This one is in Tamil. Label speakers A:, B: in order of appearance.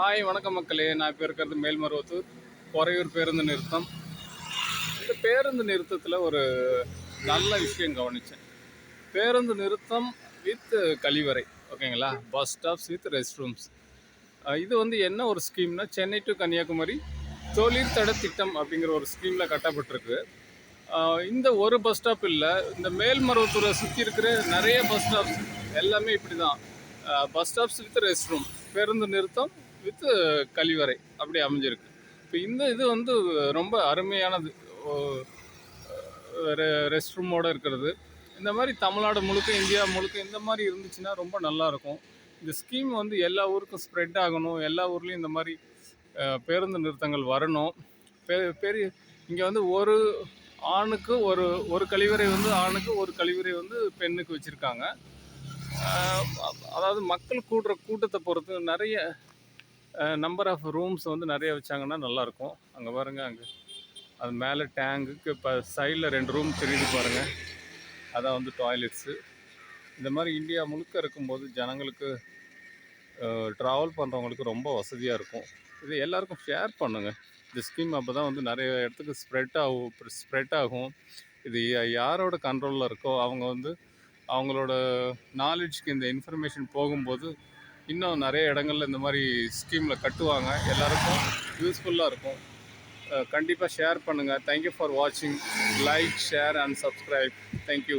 A: ஹாய் வணக்கம் மக்களே. நான் இப்போ இருக்கிறது மேல்மருவத்தூர் பொறையூர் பேருந்து நிறுத்தம். இந்த பேருந்து நிறுத்தத்தில் ஒரு நல்ல விஷயம் கவனித்தேன். பேருந்து நிறுத்தம் வித் கழிவறை, ஓகேங்களா? Bus stops with rest rooms. இது வந்து என்ன ஒரு ஸ்கீம்னா, சென்னை டு கன்னியாகுமரி தொழிற்தட திட்டம் அப்படிங்கிற ஒரு ஸ்கீமில் கட்டப்பட்டிருக்கு. இந்த ஒரு பஸ் ஸ்டாப் இல்லை, இந்த மேல்மருவத்தூரை சுற்றி இருக்கிற நிறைய பஸ் ஸ்டாப்ஸ் எல்லாமே இப்படி தான். Bus stops with rest room, பேருந்து நிறுத்தம் வித் கழிவறை அப்படி அமைஞ்சிருக்கு. இப்போ இந்த இது வந்து ரொம்ப அருமையானது. ரெஸ்ட் ரூமோடு இருக்கிறது. இந்த மாதிரி தமிழ்நாடு முழுக்க, இந்தியா முழுக்க இந்த மாதிரி இருந்துச்சுன்னா ரொம்ப நல்லாயிருக்கும். இந்த ஸ்கீம் வந்து எல்லா ஊருக்கும் ஸ்ப்ரெட் ஆகணும். எல்லா ஊர்லேயும் இந்த மாதிரி பேருந்து நிறுத்தங்கள் வரணும். பெரிய இங்கே வந்து ஒரு ஆணுக்கு ஒரு கழிவறை வந்து ஆணுக்கு, ஒரு கழிவறை வந்து பெண்ணுக்கு வச்சுருக்காங்க. அதாவது மக்கள் கூடுற கூட்டத்தை பொறுத்து நிறைய நம்பர் ஆஃப் ரூம்ஸ் வந்து நிறைய வச்சாங்கன்னா நல்லாயிருக்கும். அங்கே பாருங்கள், அங்கே அது மேலே டேங்குக்கு இப்போ சைடில் 2 ரூம் தெரியுது பாருங்கள், அதான் வந்து டாய்லெட்ஸு. இந்த மாதிரி இந்தியா முழுக்க இருக்கும்போது ஜனங்களுக்கு ட்ராவல் பண்ணுறவங்களுக்கு ரொம்ப வசதியாக இருக்கும். இது எல்லாருக்கும் ஷேர் பண்ணுங்கள். இந்த ஸ்கீம் அப்போ தான் வந்து நிறைய இடத்துக்கு ஸ்ப்ரெட் ஆகும். இது யாரோட கண்ட்ரோலில் இருக்கோ அவங்க வந்து அவங்களோட நாலேஜ்க்கு இந்த இன்ஃபர்மேஷன் போகும்போது இன்னும் நிறைய இடங்கள்ல இந்த மாதிரி ஸ்கீமில் கட்டுவாங்க. எல்லாருக்கும் யூஸ்ஃபுல்லாக இருக்கும். கண்டிப்பாக ஷேர் பண்ணுங்கள். தேங்க்யூ ஃபார் வாட்சிங். Like, share and subscribe. Thank you.